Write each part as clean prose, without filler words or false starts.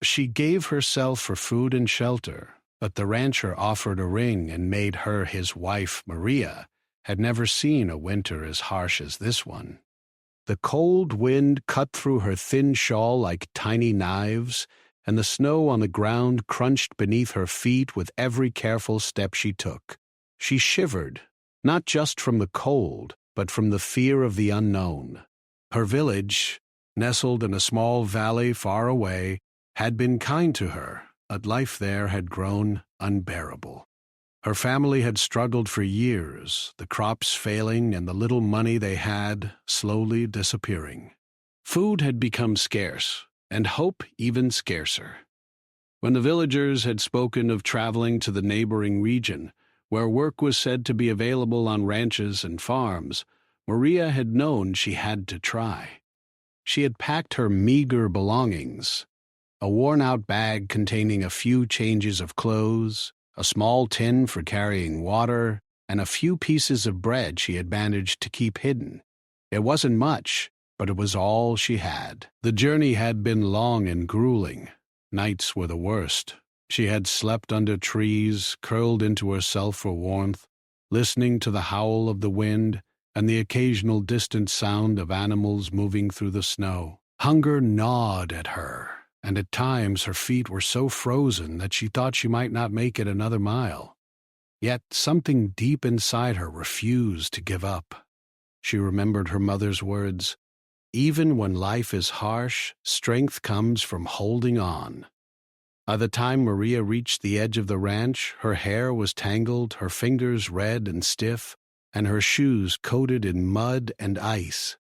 She gave herself for food and shelter, but the rancher offered a ring and made her his wife. Maria had never seen a winter as harsh as this one. The cold wind cut through her thin shawl like tiny knives, and the snow on the ground crunched beneath her feet with every careful step she took. She shivered, not just from the cold, but from the fear of the unknown. Her village, nestled in a small valley far away, had been kind to her, but life there had grown unbearable. Her family had struggled for years, the crops failing and the little money they had slowly disappearing. Food had become scarce, and hope even scarcer. When the villagers had spoken of traveling to the neighboring region, where work was said to be available on ranches and farms, Maria had known she had to try. She had packed her meager belongings, a worn-out bag containing a few changes of clothes, a small tin for carrying water, and a few pieces of bread she had managed to keep hidden. It wasn't much, but it was all she had. The journey had been long and grueling. Nights were the worst. She had slept under trees, curled into herself for warmth, listening to the howl of the wind and the occasional distant sound of animals moving through the snow. Hunger gnawed at her, and at times her feet were so frozen that she thought she might not make it another mile. Yet something deep inside her refused to give up. She remembered her mother's words, "Even when life is harsh, strength comes from holding on." By the time Maria reached the edge of the ranch, her hair was tangled, her fingers red and stiff, and her shoes coated in mud and ice.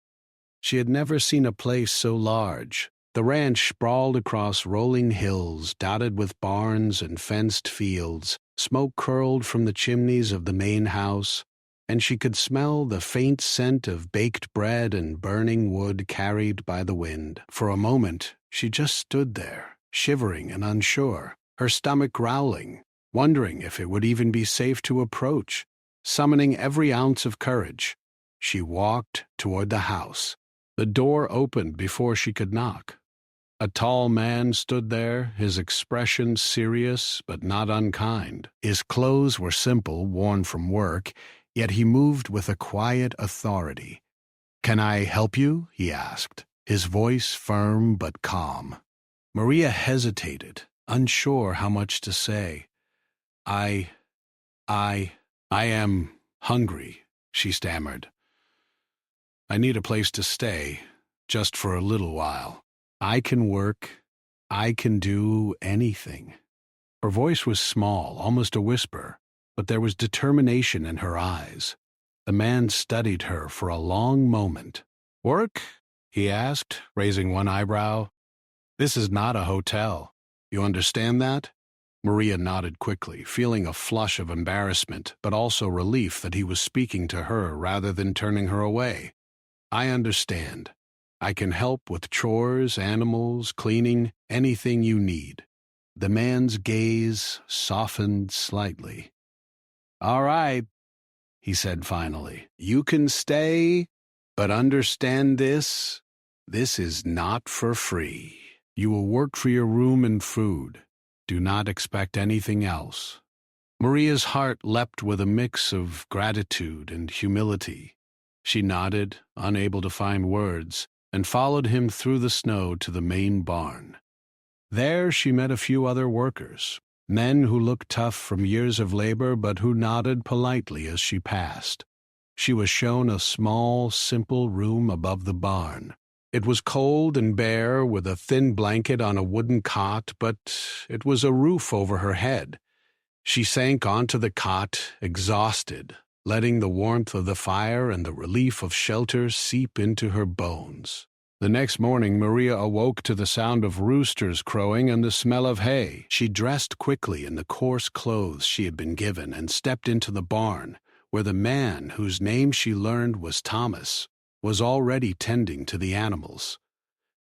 She had never seen a place so large. The ranch sprawled across rolling hills, dotted with barns and fenced fields. Smoke curled from the chimneys of the main house, and she could smell the faint scent of baked bread and burning wood carried by the wind. For a moment, she just stood there, shivering and unsure, her stomach growling, wondering if it would even be safe to approach. Summoning every ounce of courage, she walked toward the house. The door opened before she could knock. A tall man stood there, his expression serious but not unkind. His clothes were simple, worn from work, yet he moved with a quiet authority. "Can I help you?" he asked, his voice firm but calm. Maria hesitated, unsure how much to say. I am hungry," she stammered. "I need a place to stay, just for a little while. I can work. I can do anything." Her voice was small, almost a whisper, but there was determination in her eyes. The man studied her for a long moment. "Work?" he asked, raising one eyebrow. "This is not a hotel. You understand that?" Maria nodded quickly, feeling a flush of embarrassment, but also relief that he was speaking to her rather than turning her away. "I understand. I can help with chores, animals, cleaning, anything you need." The man's gaze softened slightly. "All right," he said finally. "You can stay, but understand this. This is not for free. You will work for your room and food. Do not expect anything else." Maria's heart leapt with a mix of gratitude and humility. She nodded, unable to find words, and followed him through the snow to the main barn. There she met a few other workers, men who looked tough from years of labor but who nodded politely as she passed. She was shown a small, simple room above the barn. It was cold and bare, with a thin blanket on a wooden cot, but it was a roof over her head. She sank onto the cot, exhausted, letting the warmth of the fire and the relief of shelter seep into her bones. The next morning, Maria awoke to the sound of roosters crowing and the smell of hay. She dressed quickly in the coarse clothes she had been given and stepped into the barn, where the man, whose name she learned was Thomas, was already tending to the animals.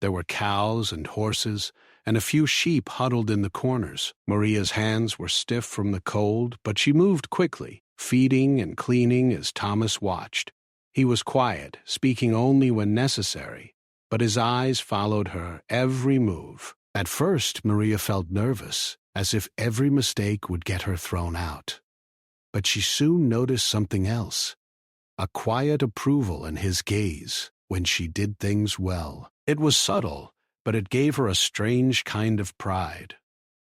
There were cows and horses, and a few sheep huddled in the corners. Maria's hands were stiff from the cold, but she moved quickly, feeding and cleaning as Thomas watched. He was quiet, speaking only when necessary, but his eyes followed her every move. At first, Maria felt nervous, as if every mistake would get her thrown out. But she soon noticed something else, a quiet approval in his gaze when she did things well. It was subtle, but it gave her a strange kind of pride.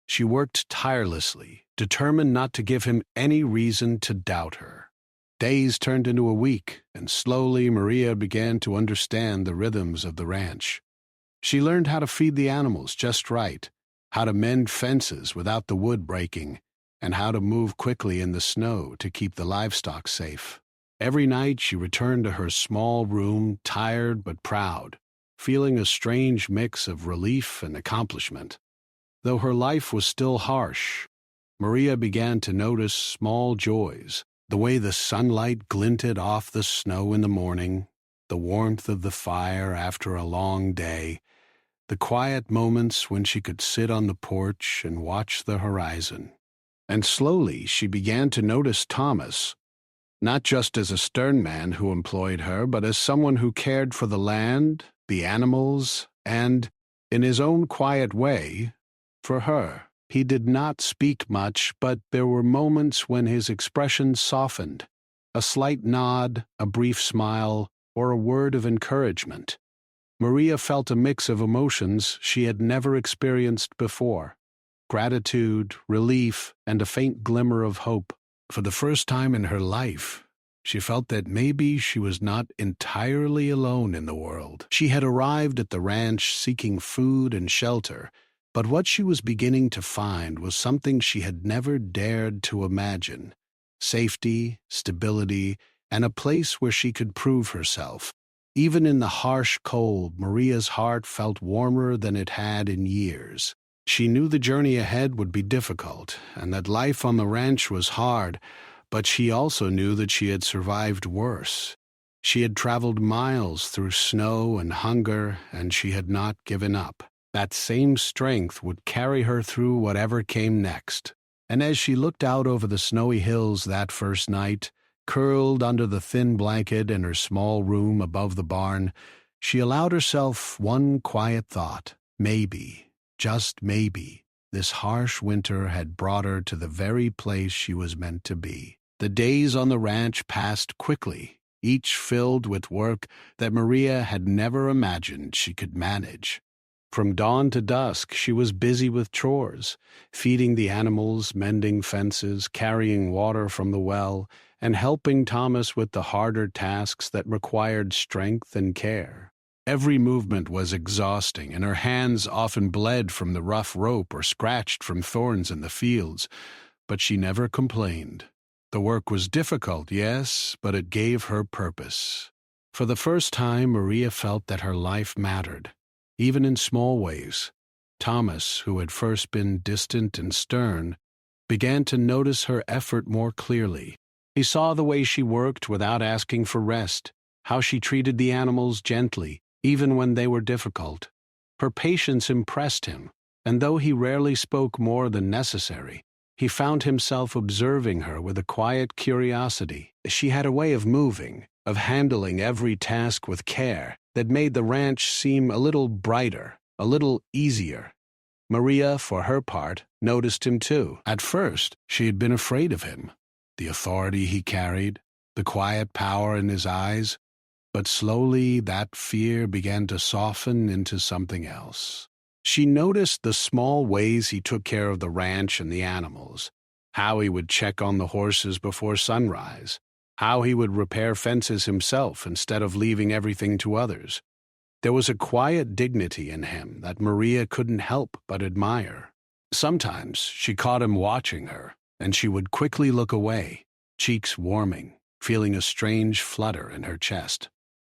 She worked tirelessly, determined not to give him any reason to doubt her. Days turned into a week, and slowly Maria began to understand the rhythms of the ranch. She learned how to feed the animals just right, how to mend fences without the wood breaking, and how to move quickly in the snow to keep the livestock safe. Every night she returned to her small room, tired but proud, feeling a strange mix of relief and accomplishment. Though her life was still harsh, Maria began to notice small joys, the way the sunlight glinted off the snow in the morning, the warmth of the fire after a long day, the quiet moments when she could sit on the porch and watch the horizon. And slowly she began to notice Thomas, not just as a stern man who employed her, but as someone who cared for the land, the animals, and, in his own quiet way, for her. He did not speak much, but there were moments when his expression softened, a slight nod, a brief smile, or a word of encouragement. Maria felt a mix of emotions she had never experienced before: gratitude, relief, and a faint glimmer of hope. For the first time in her life, she felt that maybe she was not entirely alone in the world. She had arrived at the ranch seeking food and shelter, but what she was beginning to find was something she had never dared to imagine: safety, stability, and a place where she could prove herself. Even in the harsh cold, Maria's heart felt warmer than it had in years. She knew the journey ahead would be difficult, and that life on the ranch was hard, but she also knew that she had survived worse. She had traveled miles through snow and hunger, and she had not given up. That same strength would carry her through whatever came next. And as she looked out over the snowy hills that first night, curled under the thin blanket in her small room above the barn, she allowed herself one quiet thought: maybe, just maybe, this harsh winter had brought her to the very place she was meant to be. The days on the ranch passed quickly, each filled with work that Maria had never imagined she could manage. From dawn to dusk, she was busy with chores, feeding the animals, mending fences, carrying water from the well, and helping Thomas with the harder tasks that required strength and care. Every movement was exhausting, and her hands often bled from the rough rope or scratched from thorns in the fields, but she never complained. The work was difficult, yes, but it gave her purpose. For the first time, Maria felt that her life mattered, even in small ways. Thomas, who had first been distant and stern, began to notice her effort more clearly. He saw the way she worked without asking for rest, how she treated the animals gently, even when they were difficult. Her patience impressed him, and though he rarely spoke more than necessary, he found himself observing her with a quiet curiosity. She had a way of moving, of handling every task with care, that made the ranch seem a little brighter, a little easier. Maria, for her part, noticed him too. At first, she had been afraid of him, the authority he carried, the quiet power in his eyes, but slowly that fear began to soften into something else. She noticed the small ways he took care of the ranch and the animals, how he would check on the horses before sunrise, how he would repair fences himself instead of leaving everything to others. There was a quiet dignity in him that Maria couldn't help but admire. Sometimes she caught him watching her, and she would quickly look away, cheeks warming, feeling a strange flutter in her chest.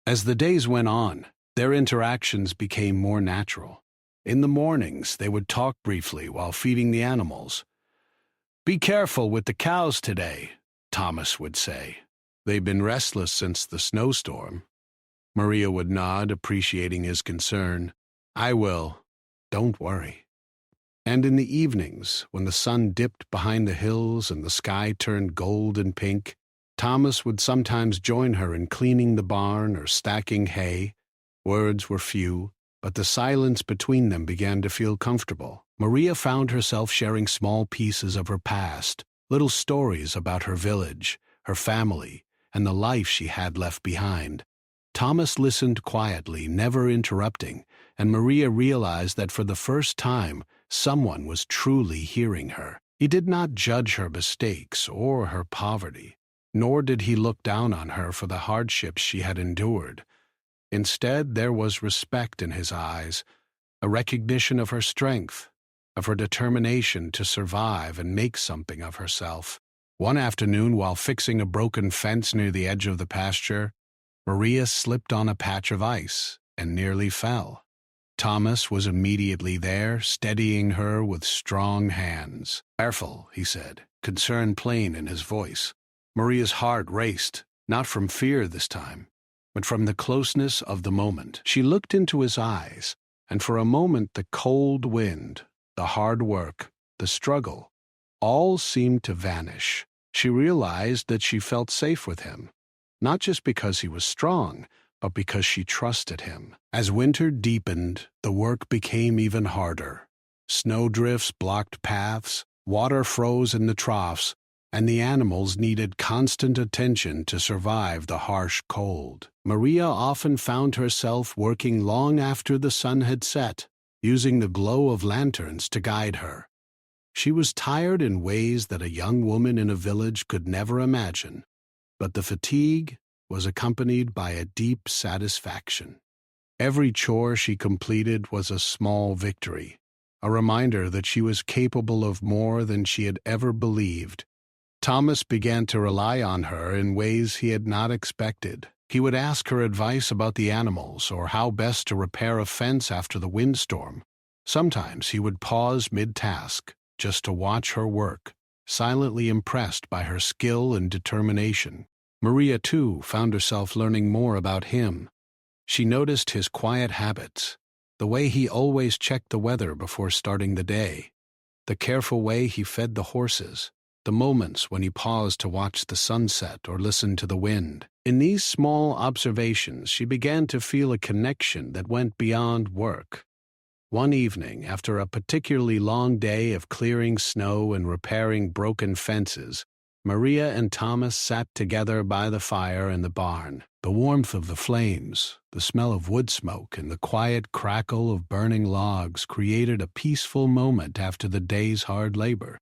As the days went on, their interactions became more natural. In the mornings, they would talk briefly while feeding the animals. "Be careful with the cows today," Thomas would say. "They've been restless since the snowstorm." Maria would nod, appreciating his concern. "I will. Don't worry." And in the evenings, when the sun dipped behind the hills and the sky turned gold and pink, Thomas would sometimes join her in cleaning the barn or stacking hay. Words were few, but the silence between them began to feel comfortable. Maria found herself sharing small pieces of her past, little stories about her village, her family, and the life she had left behind. Thomas listened quietly, never interrupting, and Maria realized that for the first time, someone was truly hearing her. He did not judge her mistakes or her poverty, nor did he look down on her for the hardships she had endured. Instead, there was respect in his eyes, a recognition of her strength, of her determination to survive and make something of herself. One afternoon, while fixing a broken fence near the edge of the pasture, Maria slipped on a patch of ice and nearly fell. Thomas was immediately there, steadying her with strong hands. "Careful," he said, concern plain in his voice. Maria's heart raced, not from fear this time, but from the closeness of the moment. She looked into his eyes, and for a moment the cold wind, the hard work, the struggle, all seemed to vanish. She realized that she felt safe with him, not just because he was strong, but because she trusted him. As winter deepened, the work became even harder. Snowdrifts blocked paths, water froze in the troughs, and the animals needed constant attention to survive the harsh cold. Maria often found herself working long after the sun had set, using the glow of lanterns to guide her. She was tired in ways that a young woman in a village could never imagine, but the fatigue was accompanied by a deep satisfaction. Every chore she completed was a small victory, a reminder that she was capable of more than she had ever believed. Thomas began to rely on her in ways he had not expected. He would ask her advice about the animals or how best to repair a fence after the windstorm. Sometimes he would pause mid-task just to watch her work, silently impressed by her skill and determination. Maria, too, found herself learning more about him. She noticed his quiet habits, the way he always checked the weather before starting the day, the careful way he fed the horses, the moments when he paused to watch the sunset or listen to the wind. In these small observations, she began to feel a connection that went beyond work. One evening, after a particularly long day of clearing snow and repairing broken fences, Maria and Thomas sat together by the fire in the barn. The warmth of the flames, the smell of wood smoke, and the quiet crackle of burning logs created a peaceful moment after the day's hard labor.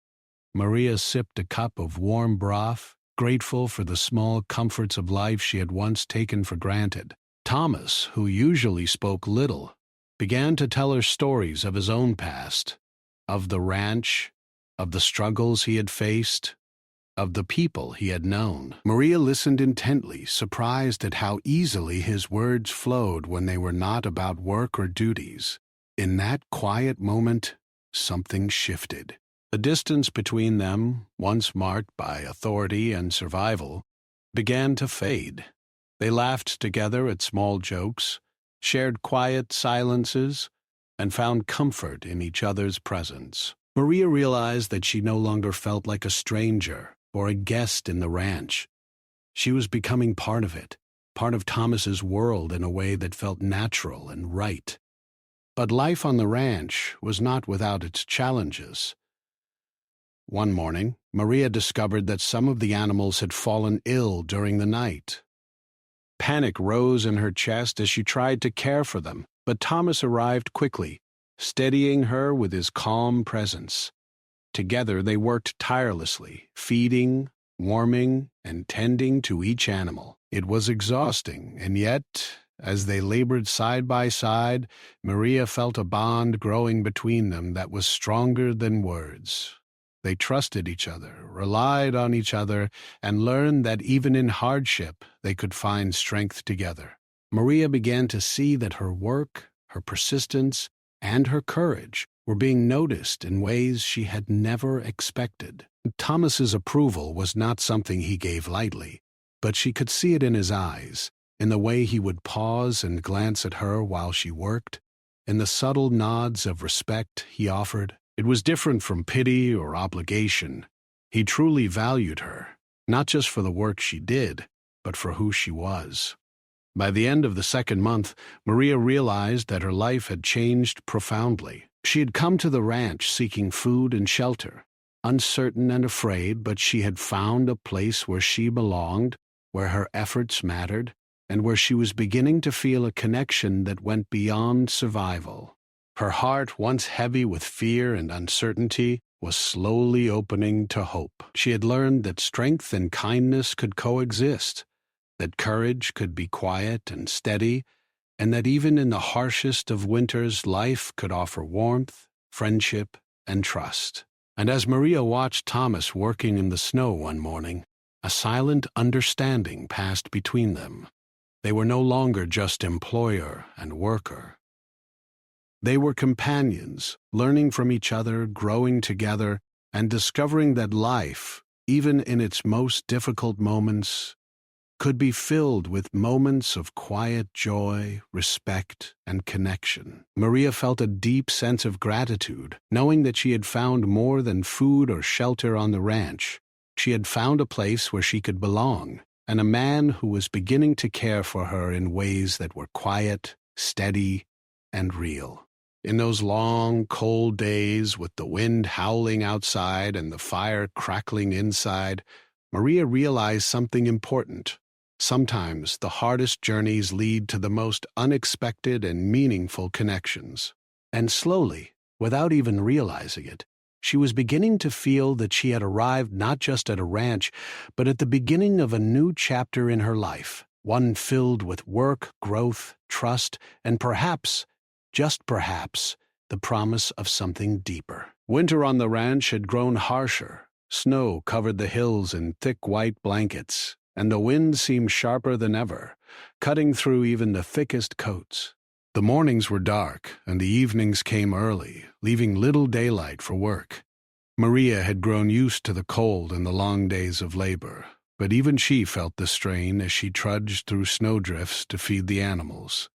Maria sipped a cup of warm broth, grateful for the small comforts of life she had once taken for granted. Thomas, who usually spoke little, began to tell her stories of his own past, of the ranch, of the struggles he had faced, of the people he had known. Maria listened intently, surprised at how easily his words flowed when they were not about work or duties. In that quiet moment, something shifted. The distance between them, once marked by authority and survival, began to fade. They laughed together at small jokes, shared quiet silences, and found comfort in each other's presence. Maria realized that she no longer felt like a stranger or a guest in the ranch. She was becoming part of it, part of Thomas's world in a way that felt natural and right. But life on the ranch was not without its challenges. One morning, Maria discovered that some of the animals had fallen ill during the night. Panic rose in her chest as she tried to care for them, but Thomas arrived quickly, steadying her with his calm presence. Together they worked tirelessly, feeding, warming, and tending to each animal. It was exhausting, and yet, as they labored side by side, Maria felt a bond growing between them that was stronger than words. They trusted each other, relied on each other, and learned that even in hardship they could find strength together. Maria began to see that her work, her persistence, and her courage were being noticed in ways she had never expected. Thomas's approval was not something he gave lightly, but she could see it in his eyes, in the way he would pause and glance at her while she worked, in the subtle nods of respect he offered. It was different from pity or obligation. He truly valued her, not just for the work she did, but for who she was. By the end of the second month, Maria realized that her life had changed profoundly. She had come to the ranch seeking food and shelter, uncertain and afraid, but she had found a place where she belonged, where her efforts mattered, and where she was beginning to feel a connection that went beyond survival. Her heart, once heavy with fear and uncertainty, was slowly opening to hope. She had learned that strength and kindness could coexist, that courage could be quiet and steady, and that even in the harshest of winters, life could offer warmth, friendship, and trust. And as Maria watched Thomas working in the snow one morning, a silent understanding passed between them. They were no longer just employer and worker. They were companions, learning from each other, growing together, and discovering that life, even in its most difficult moments, could be filled with moments of quiet joy, respect, and connection. Maria felt a deep sense of gratitude, knowing that she had found more than food or shelter on the ranch. She had found a place where she could belong, and a man who was beginning to care for her in ways that were quiet, steady, and real. In those long, cold days, with the wind howling outside and the fire crackling inside, Maria realized something important. Sometimes the hardest journeys lead to the most unexpected and meaningful connections. And slowly, without even realizing it, she was beginning to feel that she had arrived not just at a ranch, but at the beginning of a new chapter in her life, one filled with work, growth, trust, and perhaps, just perhaps, the promise of something deeper. Winter on the ranch had grown harsher. Snow covered the hills in thick white blankets, and the wind seemed sharper than ever, cutting through even the thickest coats. The mornings were dark, and the evenings came early, leaving little daylight for work. Maria had grown used to the cold and the long days of labor, but even she felt the strain as she trudged through snowdrifts to feed the animals.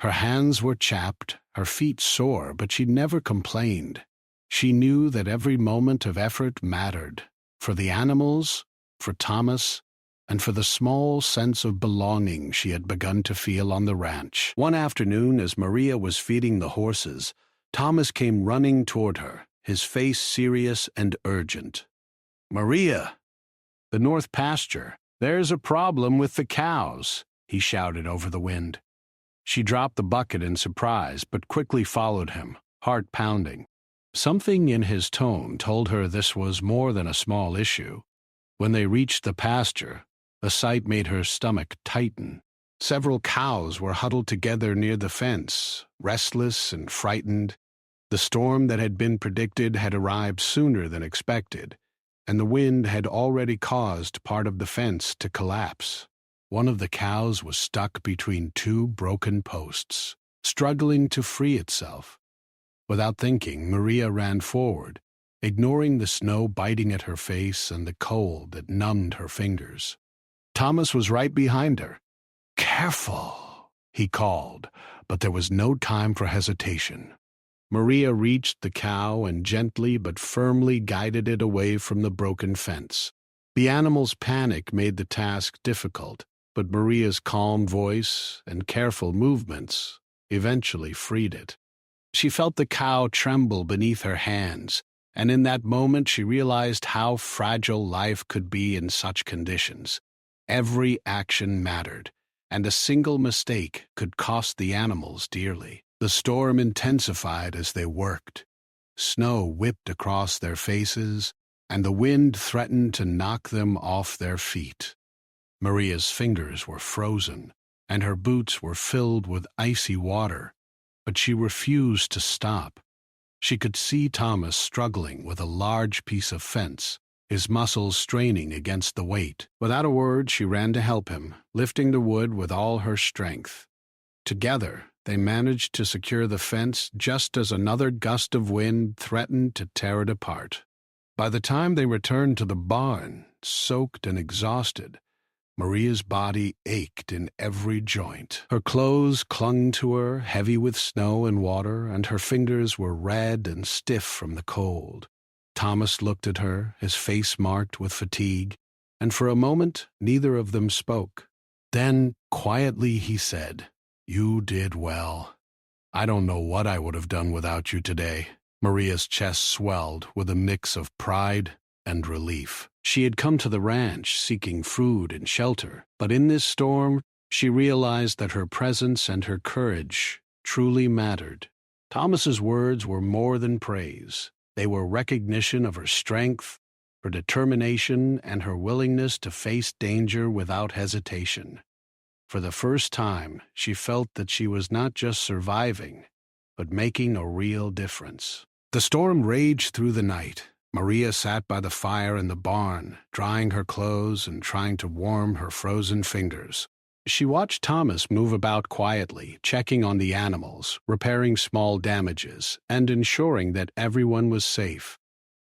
Her hands were chapped, her feet sore, but she never complained. She knew that every moment of effort mattered, for the animals, for Thomas, and for the small sense of belonging she had begun to feel on the ranch. One afternoon, as Maria was feeding the horses, Thomas came running toward her, his face serious and urgent. "Maria, the north pasture, there's a problem with the cows," he shouted over the wind. She dropped the bucket in surprise, but quickly followed him, heart pounding. Something in his tone told her this was more than a small issue. When they reached the pasture, the sight made her stomach tighten. Several cows were huddled together near the fence, restless and frightened. The storm that had been predicted had arrived sooner than expected, and the wind had already caused part of the fence to collapse. One of the cows was stuck between two broken posts, struggling to free itself. Without thinking, Maria ran forward, ignoring the snow biting at her face and the cold that numbed her fingers. Thomas was right behind her. "Careful," he called, but there was no time for hesitation. Maria reached the cow and gently but firmly guided it away from the broken fence. The animal's panic made the task difficult, but Maria's calm voice and careful movements eventually freed it. She felt the cow tremble beneath her hands, and in that moment she realized how fragile life could be in such conditions. Every action mattered, and a single mistake could cost the animals dearly. The storm intensified as they worked. Snow whipped across their faces, and the wind threatened to knock them off their feet. Maria's fingers were frozen, and her boots were filled with icy water, but she refused to stop. She could see Thomas struggling with a large piece of fence, his muscles straining against the weight. Without a word, she ran to help him, lifting the wood with all her strength. Together, they managed to secure the fence just as another gust of wind threatened to tear it apart. By the time they returned to the barn, soaked and exhausted, Maria's body ached in every joint. Her clothes clung to her, heavy with snow and water, and her fingers were red and stiff from the cold. Thomas looked at her, his face marked with fatigue, and for a moment neither of them spoke. Then Quietly he said, "You did well. I don't know what I would have done without you today." Maria's chest swelled with a mix of pride and relief. She had come to the ranch seeking food and shelter, but in this storm, she realized that her presence and her courage truly mattered. Thomas's words were more than praise. They were recognition of her strength, her determination, and her willingness to face danger without hesitation. For the first time, she felt that she was not just surviving, but making a real difference. The storm raged through the night. Maria sat by the fire in the barn, drying her clothes and trying to warm her frozen fingers. She watched Thomas move about quietly, checking on the animals, repairing small damages, and ensuring that everyone was safe.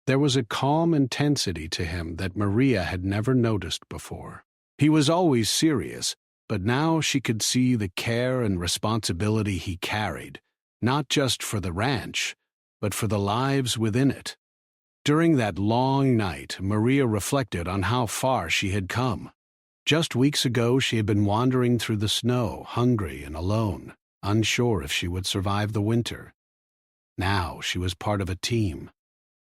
There was a calm intensity to him that Maria had never noticed before. He was always serious, but now she could see the care and responsibility he carried, not just for the ranch, but for the lives within it. During that long night, Maria reflected on how far she had come. Just weeks ago, she had been wandering through the snow, hungry and alone, unsure if she would survive the winter. Now she was part of a team,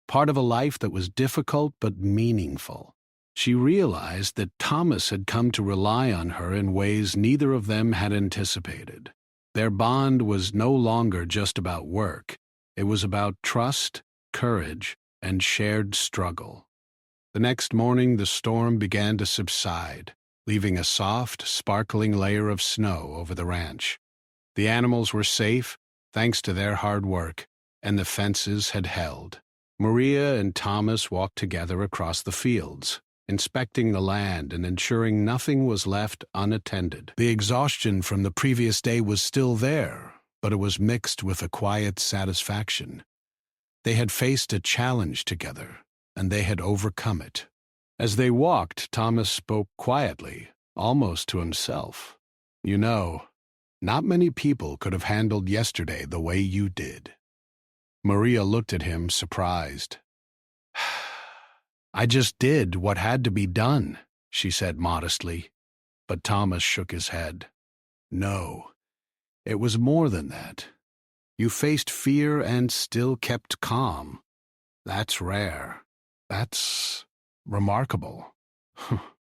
part of a life that was difficult but meaningful. She realized that Thomas had come to rely on her in ways neither of them had anticipated. Their bond was no longer just about work. It was about trust, courage, and shared struggle. The next morning, the storm began to subside, leaving a soft, sparkling layer of snow over the ranch. The animals were safe, thanks to their hard work, and the fences had held. Maria and Thomas walked together across the fields, inspecting the land and ensuring nothing was left unattended. The exhaustion from the previous day was still there, but it was mixed with a quiet satisfaction. They had faced a challenge together, and they had overcome it. As they walked, Thomas spoke quietly, almost to himself. "You know, not many people could have handled yesterday the way you did." Maria looked at him, surprised. "I just did what had to be done," she said modestly. But Thomas shook his head. "No, it was more than that. You faced fear and still kept calm. That's rare. That's remarkable."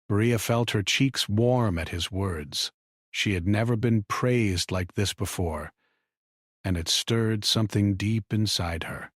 Maria felt her cheeks warm at his words. She had never been praised like this before, and it stirred something deep inside her.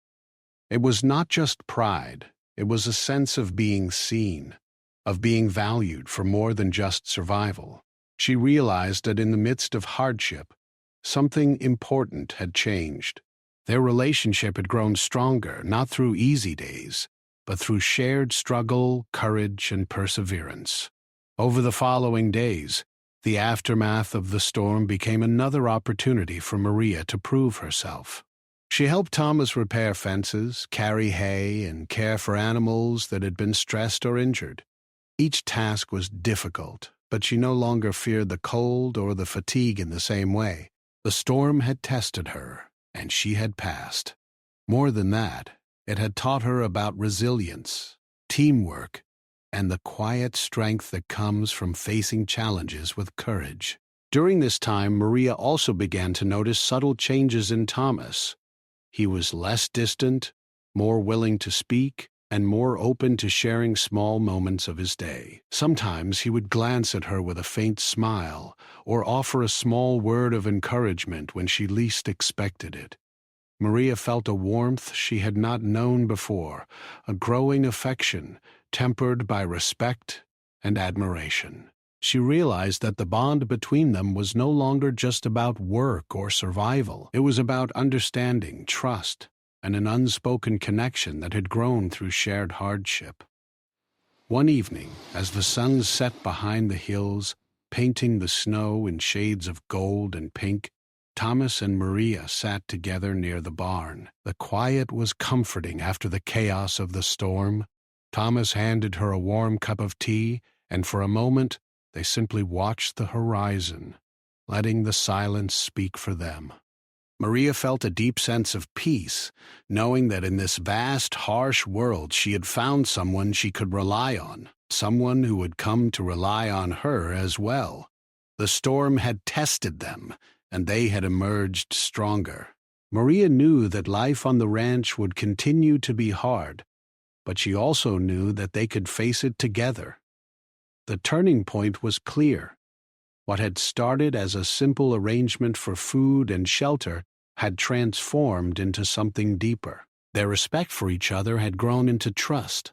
It was not just pride. It was a sense of being seen, of being valued for more than just survival. She realized that in the midst of hardship, something important had changed. Their relationship had grown stronger, not through easy days, but through shared struggle, courage, and perseverance. Over the following days, the aftermath of the storm became another opportunity for Maria to prove herself. She helped Thomas repair fences, carry hay, and care for animals that had been stressed or injured. Each task was difficult, but she no longer feared the cold or the fatigue in the same way. The storm had tested her, and she had passed. More than that, it had taught her about resilience, teamwork, and the quiet strength that comes from facing challenges with courage. During this time, Maria also began to notice subtle changes in Thomas. He was less distant, more willing to speak, and more open to sharing small moments of his day. Sometimes he would glance at her with a faint smile or offer a small word of encouragement when she least expected it. Maria felt a warmth she had not known before, a growing affection tempered by respect and admiration. She realized that the bond between them was no longer just about work or survival. It was about understanding, trust, and an unspoken connection that had grown through shared hardship. One evening, as the sun set behind the hills, painting the snow in shades of gold and pink, Thomas and Maria sat together near the barn. The quiet was comforting after the chaos of the storm. Thomas handed her a warm cup of tea, and for a moment, they simply watched the horizon, letting the silence speak for them. Maria felt a deep sense of peace, knowing that in this vast, harsh world she had found someone she could rely on, someone who would come to rely on her as well. The storm had tested them, and they had emerged stronger. Maria knew that life on the ranch would continue to be hard, but she also knew that they could face it together. The turning point was clear. What had started as a simple arrangement for food and shelter had transformed into something deeper. Their respect for each other had grown into trust,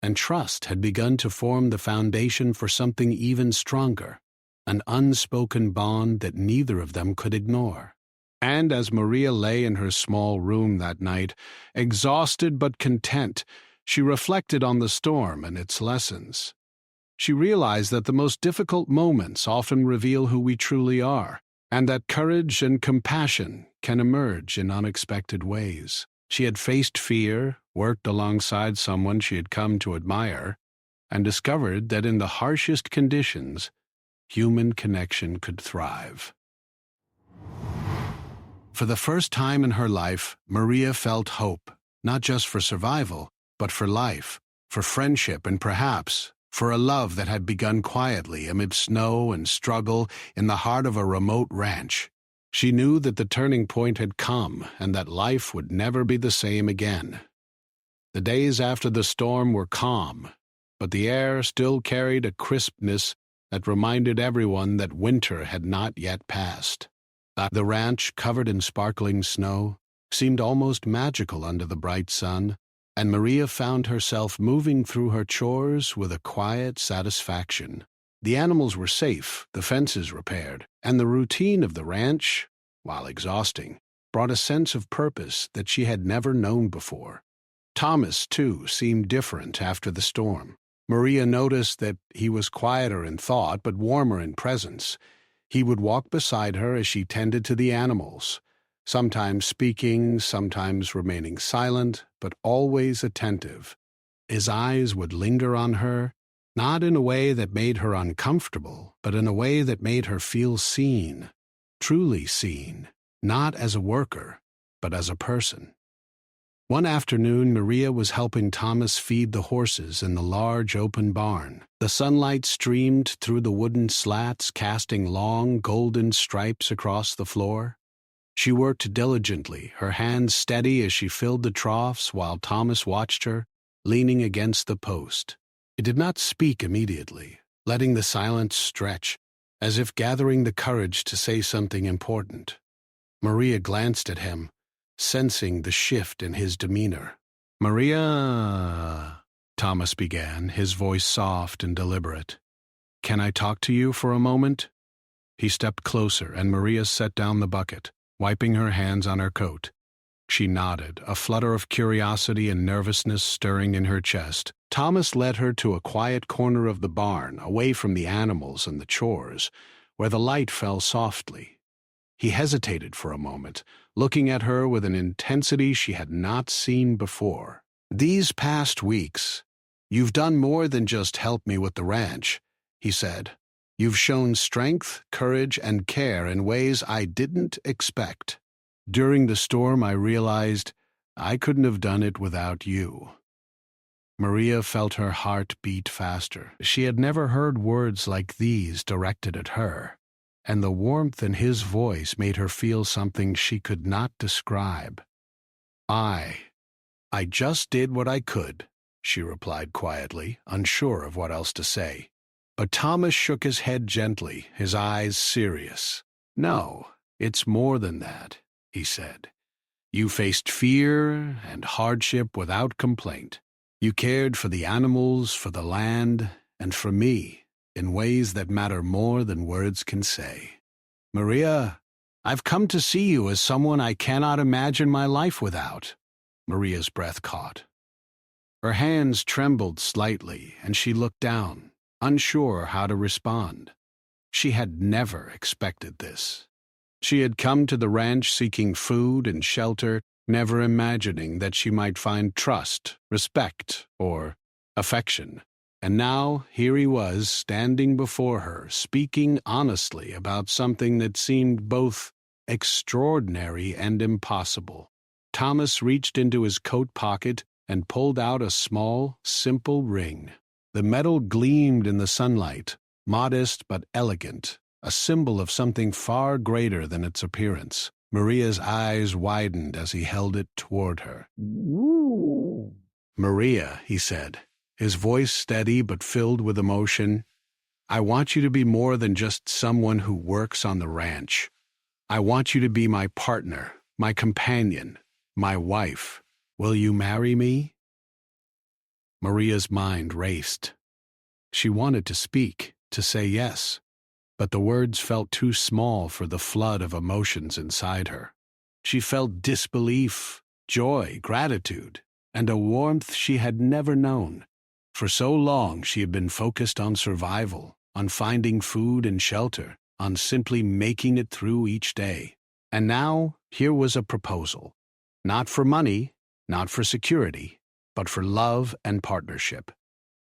and trust had begun to form the foundation for something even stronger, an unspoken bond that neither of them could ignore. And as Maria lay in her small room that night, exhausted but content, she reflected on the storm and its lessons. She realized that the most difficult moments often reveal who we truly are, and that courage and compassion can emerge in unexpected ways. She had faced fear, worked alongside someone she had come to admire, and discovered that in the harshest conditions, human connection could thrive. For the first time in her life, Maria felt hope, not just for survival, but for life, for friendship, and perhaps for a love that had begun quietly amid snow and struggle in the heart of a remote ranch. She knew that the turning point had come and that life would never be the same again. The days after the storm were calm, but the air still carried a crispness that reminded everyone that winter had not yet passed. The ranch, covered in sparkling snow, seemed almost magical under the bright sun, and Maria found herself moving through her chores with a quiet satisfaction. The animals were safe, the fences repaired, and the routine of the ranch, while exhausting, brought a sense of purpose that she had never known before. Thomas, too, seemed different after the storm. Maria noticed that he was quieter in thought but warmer in presence. He would walk beside her as she tended to the animals, sometimes speaking, sometimes remaining silent, but always attentive. His eyes would linger on her, not in a way that made her uncomfortable, but in a way that made her feel seen, truly seen, not as a worker, but as a person. One afternoon, Maria was helping Thomas feed the horses in the large open barn. The sunlight streamed through the wooden slats, casting long, golden stripes across the floor. She worked diligently, her hands steady as she filled the troughs while Thomas watched her, leaning against the post. He did not speak immediately, letting the silence stretch, as if gathering the courage to say something important. Maria glanced at him, sensing the shift in his demeanor. "Maria," Thomas began, his voice soft and deliberate. "Can I talk to you for a moment?" He stepped closer, and Maria set down the bucket, wiping her hands on her coat. She nodded, a flutter of curiosity and nervousness stirring in her chest. Thomas led her to a quiet corner of the barn, away from the animals and the chores, where the light fell softly. He hesitated for a moment, looking at her with an intensity she had not seen before. "These past weeks, you've done more than just help me with the ranch," he said. "You've shown strength, courage, and care in ways I didn't expect. During the storm, I realized I couldn't have done it without you." Maria felt her heart beat faster. She had never heard words like these directed at her, and the warmth in his voice made her feel something she could not describe. I just did what I could," she replied quietly, unsure of what else to say. But Thomas shook his head gently, his eyes serious. "No, it's more than that," he said. "You faced fear and hardship without complaint. You cared for the animals, for the land, and for me, in ways that matter more than words can say. Maria, I've come to see you as someone I cannot imagine my life without." Maria's breath caught. Her hands trembled slightly, and she looked down, unsure how to respond. She had never expected this. She had come to the ranch seeking food and shelter, never imagining that she might find trust, respect, or affection. And now, here he was, standing before her, speaking honestly about something that seemed both extraordinary and impossible. Thomas reached into his coat pocket and pulled out a small, simple ring. The metal gleamed in the sunlight, modest but elegant, a symbol of something far greater than its appearance. Maria's eyes widened as he held it toward her. Ooh. "Maria," he said, his voice steady but filled with emotion, "I want you to be more than just someone who works on the ranch. I want you to be my partner, my companion, my wife. Will you marry me?" Maria's mind raced. She wanted to speak, to say yes, but the words felt too small for the flood of emotions inside her. She felt disbelief, joy, gratitude, and a warmth she had never known. For so long she had been focused on survival, on finding food and shelter, on simply making it through each day. And now, here was a proposal. Not for money, not for security, but for love and partnership.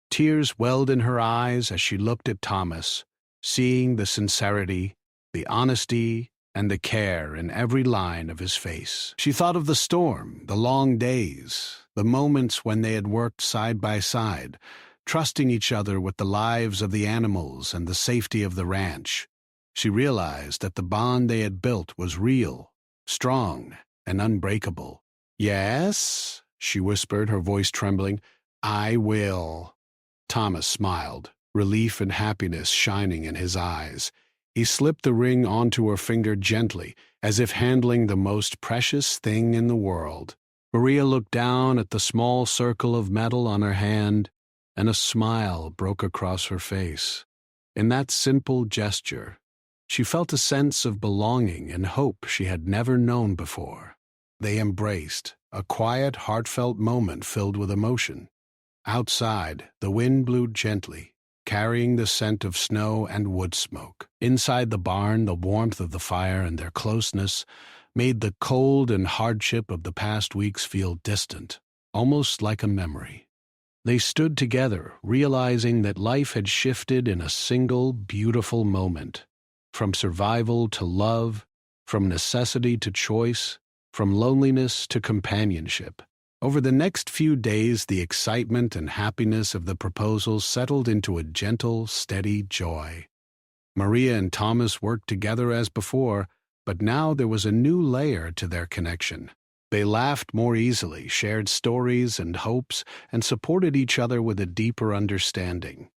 Tears welled in her eyes as she looked at Thomas, seeing the sincerity, the honesty, and the care in every line of his face. She thought of the storm, the long days, the moments when they had worked side by side, trusting each other with the lives of the animals and the safety of the ranch. She realized that the bond they had built was real, strong, and unbreakable. "Yes," she whispered, her voice trembling, "I will." Thomas smiled, relief and happiness shining in his eyes. He slipped the ring onto her finger gently, as if handling the most precious thing in the world. Maria looked down at the small circle of metal on her hand, and a smile broke across her face. In that simple gesture, she felt a sense of belonging and hope she had never known before. They embraced, a quiet, heartfelt moment filled with emotion. Outside, the wind blew gently, carrying the scent of snow and wood smoke. Inside the barn, the warmth of the fire and their closeness made the cold and hardship of the past weeks feel distant, almost like a memory. They stood together, realizing that life had shifted in a single, beautiful moment. From survival to love, from necessity to choice, from loneliness to companionship. Over the next few days, the excitement and happiness of the proposal settled into a gentle, steady joy. Maria and Thomas worked together as before, but now there was a new layer to their connection. They laughed more easily, shared stories and hopes, and supported each other with a deeper understanding.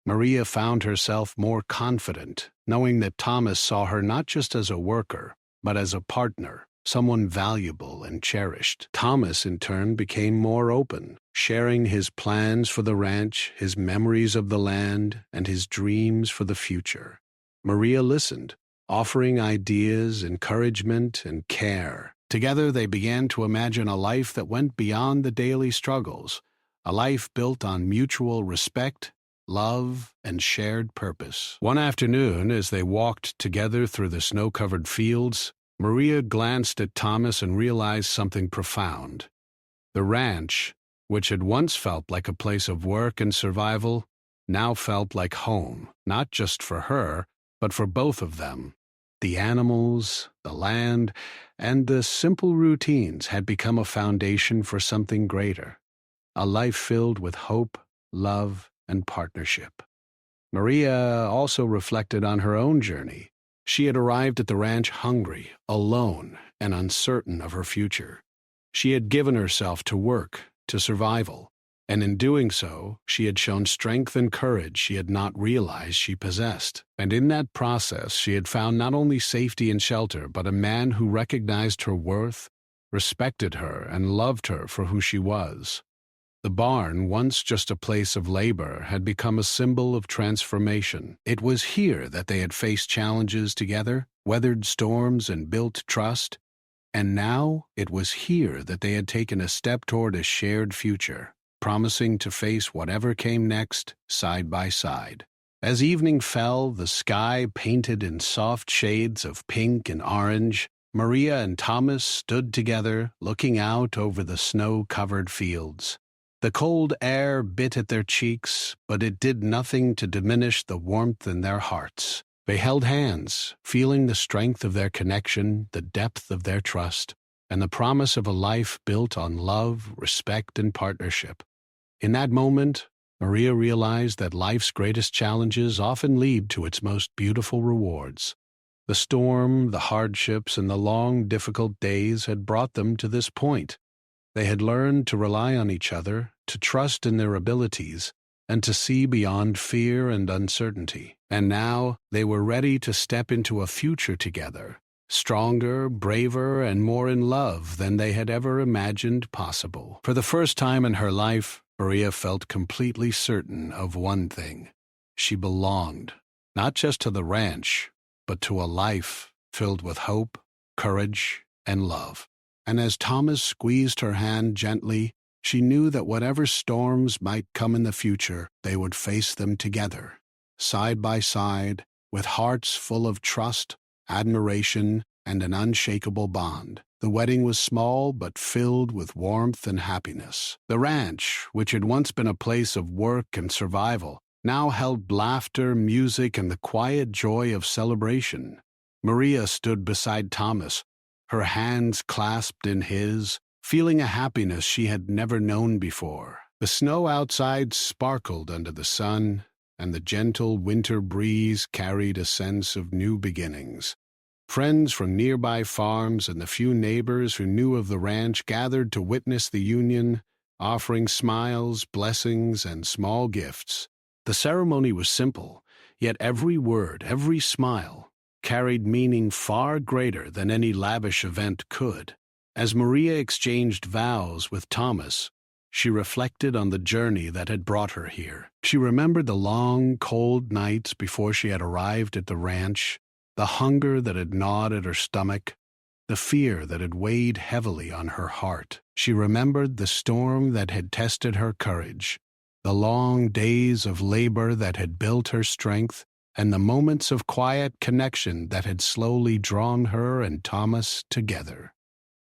Maria found herself more confident, knowing that Thomas saw her not just as a worker, but as a partner, someone valuable and cherished. Thomas, in turn, became more open, sharing his plans for the ranch, his memories of the land, and his dreams for the future. Maria listened, offering ideas, encouragement, and care. Together they began to imagine a life that went beyond the daily struggles, a life built on mutual respect, love, and shared purpose. One afternoon, as they walked together through the snow-covered fields, Maria glanced at Thomas and realized something profound. The ranch, which had once felt like a place of work and survival, now felt like home, not just for her, but for both of them. The animals, the land, and the simple routines had become a foundation for something greater, a life filled with hope, love, and partnership. Maria also reflected on her own journey. She had arrived at the ranch hungry, alone, and uncertain of her future. She had given herself to work, to survival, and in doing so, she had shown strength and courage she had not realized she possessed. And in that process, she had found not only safety and shelter, but a man who recognized her worth, respected her, and loved her for who she was. The barn, once just a place of labor, had become a symbol of transformation. It was here that they had faced challenges together, weathered storms, and built trust. And now it was here that they had taken a step toward a shared future, promising to face whatever came next, side by side. As evening fell, the sky painted in soft shades of pink and orange, Maria and Thomas stood together, looking out over the snow-covered fields. The cold air bit at their cheeks, but it did nothing to diminish the warmth in their hearts. They held hands, feeling the strength of their connection, the depth of their trust, and the promise of a life built on love, respect, and partnership. In that moment, Maria realized that life's greatest challenges often lead to its most beautiful rewards. The storm, the hardships, and the long, difficult days had brought them to this point. They had learned to rely on each other, to trust in their abilities, and to see beyond fear and uncertainty. And now they were ready to step into a future together, stronger, braver, and more in love than they had ever imagined possible. For the first time in her life, Maria felt completely certain of one thing. She belonged, not just to the ranch, but to a life filled with hope, courage, and love. And as Thomas squeezed her hand gently, she knew that whatever storms might come in the future, they would face them together, side by side, with hearts full of trust, admiration, and an unshakable bond. The wedding was small but filled with warmth and happiness. The ranch, which had once been a place of work and survival, now held laughter, music, and the quiet joy of celebration. Maria stood beside Thomas, her hands clasped in his, feeling a happiness she had never known before. The snow outside sparkled under the sun, and the gentle winter breeze carried a sense of new beginnings. Friends from nearby farms and the few neighbors who knew of the ranch gathered to witness the union, offering smiles, blessings, and small gifts. The ceremony was simple, yet every word, every smile, carried meaning far greater than any lavish event could. As Maria exchanged vows with Thomas, she reflected on the journey that had brought her here. She remembered the long, cold nights before she had arrived at the ranch, the hunger that had gnawed at her stomach, the fear that had weighed heavily on her heart. She remembered the storm that had tested her courage, the long days of labor that had built her strength, and the moments of quiet connection that had slowly drawn her and Thomas together.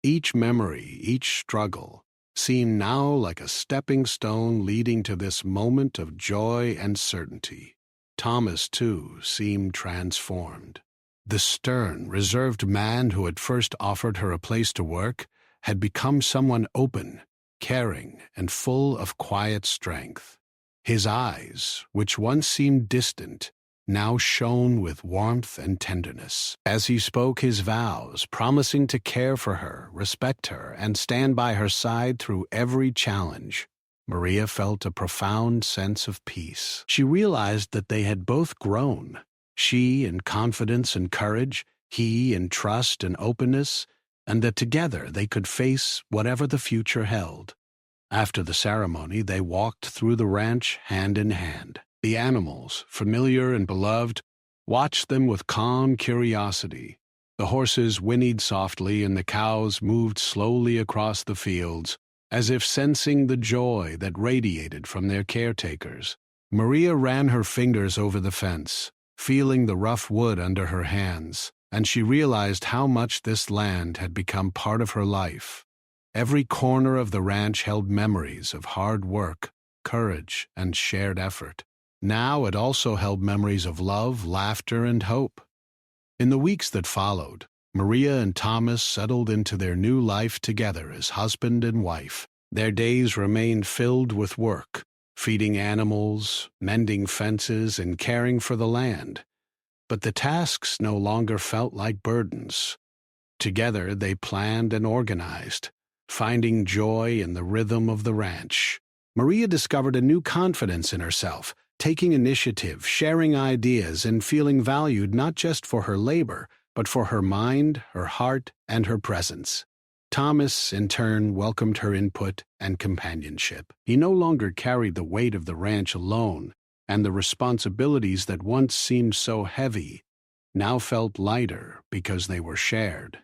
Each memory, each struggle, seemed now like a stepping stone leading to this moment of joy and certainty. Thomas, too, seemed transformed. The stern, reserved man who had first offered her a place to work had become someone open, caring, and full of quiet strength. His eyes, which once seemed distant, now shone with warmth and tenderness. As he spoke his vows, promising to care for her, respect her, and stand by her side through every challenge, Maria felt a profound sense of peace. She realized that they had both grown, she in confidence and courage, he in trust and openness, and that together they could face whatever the future held. After the ceremony, they walked through the ranch hand in hand. The animals, familiar and beloved, watched them with calm curiosity. The horses whinnied softly and the cows moved slowly across the fields, as if sensing the joy that radiated from their caretakers. Maria ran her fingers over the fence, feeling the rough wood under her hands, and she realized how much this land had become part of her life. Every corner of the ranch held memories of hard work, courage, and shared effort. Now it also held memories of love, laughter, and hope. In the weeks that followed, Maria and Thomas settled into their new life together as husband and wife. Their days remained filled with work, feeding animals, mending fences, and caring for the land. But the tasks no longer felt like burdens. Together they planned and organized, finding joy in the rhythm of the ranch. Maria discovered a new confidence in herself, taking initiative, sharing ideas, and feeling valued not just for her labor, but for her mind, her heart, and her presence. Thomas, in turn, welcomed her input and companionship. He no longer carried the weight of the ranch alone, and the responsibilities that once seemed so heavy now felt lighter because they were shared.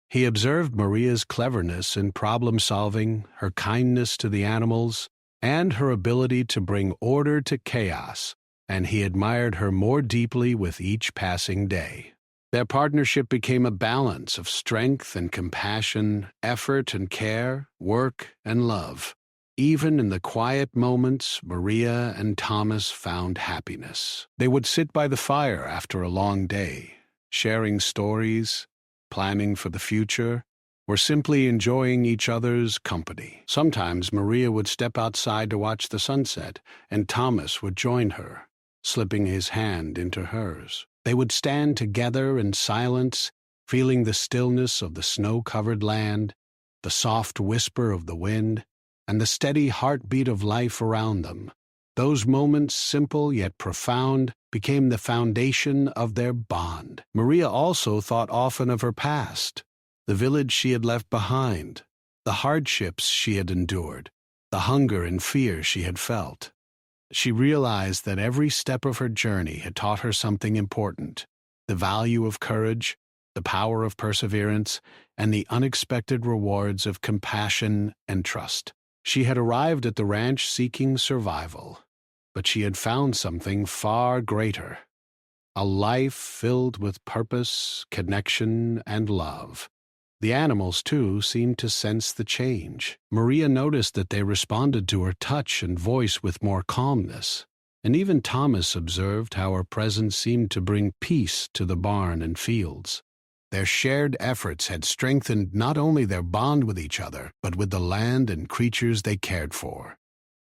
He observed Maria's cleverness in problem-solving, her kindness to the animals, and her ability to bring order to chaos, and he admired her more deeply with each passing day. Their partnership became a balance of strength and compassion, effort and care, work and love. Even in the quiet moments, Maria and Thomas found happiness. They would sit by the fire after a long day, sharing stories, planning for the future, or simply enjoying each other's company. Sometimes Maria would step outside to watch the sunset, and Thomas would join her, slipping his hand into hers. They would stand together in silence, feeling the stillness of the snow-covered land, the soft whisper of the wind, and the steady heartbeat of life around them. Those moments, simple yet profound, became the foundation of their bond. Maria also thought often of her past, the village she had left behind, the hardships she had endured, the hunger and fear she had felt. She realized that every step of her journey had taught her something important: the value of courage, the power of perseverance, and the unexpected rewards of compassion and trust. She had arrived at the ranch seeking survival, but she had found something far greater: a life filled with purpose, connection, and love. The animals, too, seemed to sense the change. Maria noticed that they responded to her touch and voice with more calmness, and even Thomas observed how her presence seemed to bring peace to the barn and fields. Their shared efforts had strengthened not only their bond with each other, but with the land and creatures they cared for.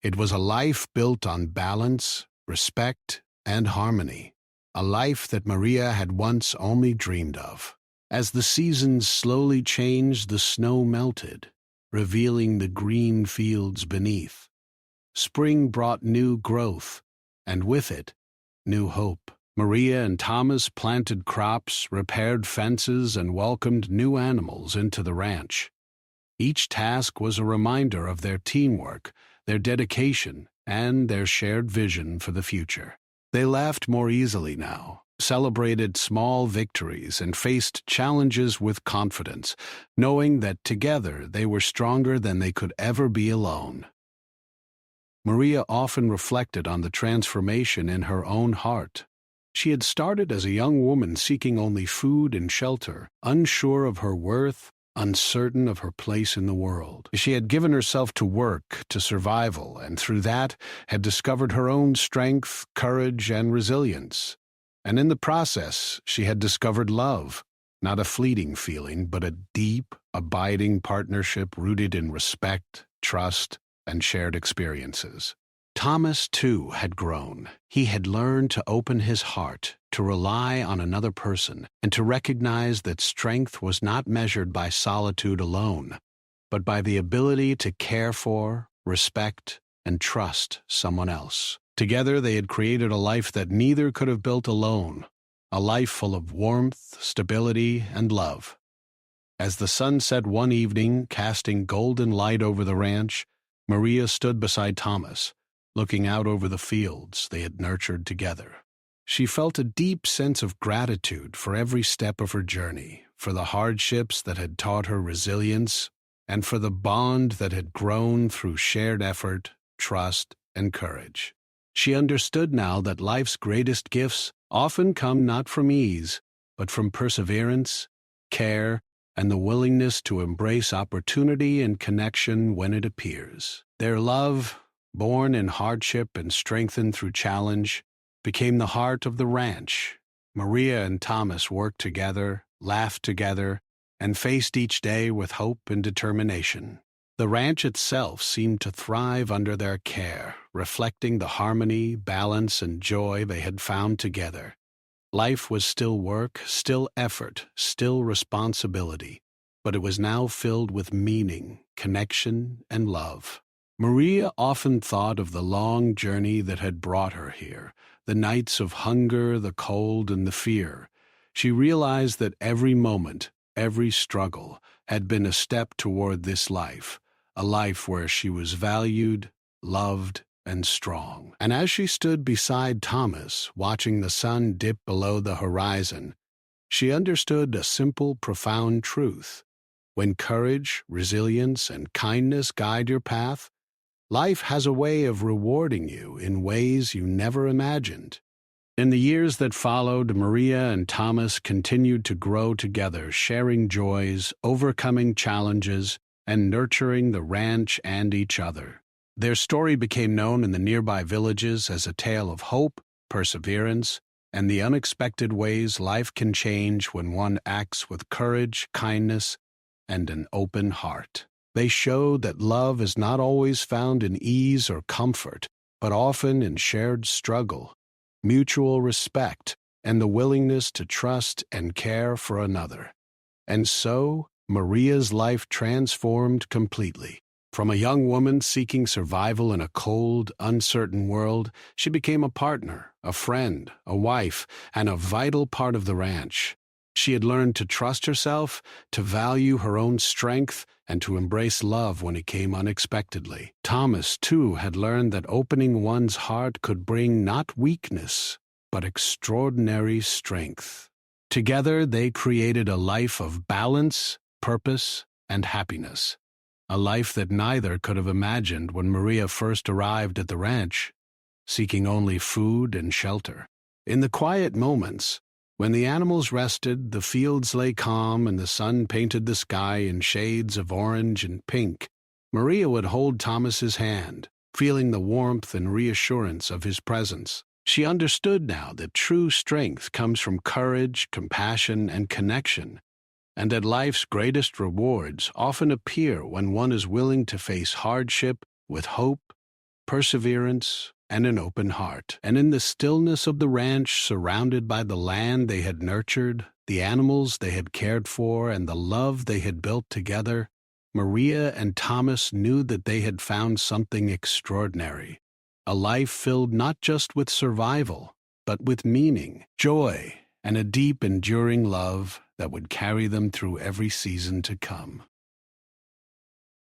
It was a life built on balance, respect, and harmony, a life that Maria had once only dreamed of. As the seasons slowly changed, the snow melted, revealing the green fields beneath. Spring brought new growth, and with it, new hope. Maria and Thomas planted crops, repaired fences, and welcomed new animals into the ranch. Each task was a reminder of their teamwork, their dedication, and their shared vision for the future. They laughed more easily now, celebrated small victories, and faced challenges with confidence, knowing that together they were stronger than they could ever be alone. Maria often reflected on the transformation in her own heart. She had started as a young woman seeking only food and shelter, unsure of her worth, uncertain of her place in the world. She had given herself to work, to survival, and through that had discovered her own strength, courage, and resilience. And in the process, she had discovered love, not a fleeting feeling, but a deep, abiding partnership rooted in respect, trust, and shared experiences. Thomas, too, had grown. He had learned to open his heart, to rely on another person, and to recognize that strength was not measured by solitude alone, but by the ability to care for, respect, and trust someone else. Together they had created a life that neither could have built alone, a life full of warmth, stability, and love. As the sun set one evening, casting golden light over the ranch, Maria stood beside Thomas, looking out over the fields they had nurtured together. She felt a deep sense of gratitude for every step of her journey, for the hardships that had taught her resilience, and for the bond that had grown through shared effort, trust, and courage. She understood now that life's greatest gifts often come not from ease, but from perseverance, care, and the willingness to embrace opportunity and connection when it appears. Their love, born in hardship and strengthened through challenge, became the heart of the ranch. Maria and Thomas worked together, laughed together, and faced each day with hope and determination. The ranch itself seemed to thrive under their care, reflecting the harmony, balance, and joy they had found together. Life was still work, still effort, still responsibility, but it was now filled with meaning, connection, and love. Maria often thought of the long journey that had brought her here, the nights of hunger, the cold, and the fear. She realized that every moment, every struggle, had been a step toward this life, a life where she was valued, loved, and strong. And as she stood beside Thomas, watching the sun dip below the horizon, she understood a simple, profound truth. When courage, resilience, and kindness guide your path, life has a way of rewarding you in ways you never imagined. In the years that followed, Maria and Thomas continued to grow together, sharing joys, overcoming challenges, and nurturing the ranch and each other. Their story became known in the nearby villages as a tale of hope, perseverance, and the unexpected ways life can change when one acts with courage, kindness, and an open heart. They showed that love is not always found in ease or comfort, but often in shared struggle, mutual respect, and the willingness to trust and care for another. And so, Maria's life transformed completely. From a young woman seeking survival in a cold, uncertain world, she became a partner, a friend, a wife, and a vital part of the ranch. She had learned to trust herself, to value her own strength, and to embrace love when it came unexpectedly. Thomas, too, had learned that opening one's heart could bring not weakness, but extraordinary strength. Together, they created a life of balance, purpose, and happiness. A life that neither could have imagined when Maria first arrived at the ranch, seeking only food and shelter. In the quiet moments, when the animals rested, the fields lay calm, and the sun painted the sky in shades of orange and pink, Maria would hold Thomas's hand, feeling the warmth and reassurance of his presence. She understood now that true strength comes from courage, compassion, and connection, and that life's greatest rewards often appear when one is willing to face hardship with hope, perseverance, and an open heart. And in the stillness of the ranch, surrounded by the land they had nurtured, the animals they had cared for, and the love they had built together, Maria and Thomas knew that they had found something extraordinary. A life filled not just with survival, but with meaning, joy, and a deep, enduring love that would carry them through every season to come.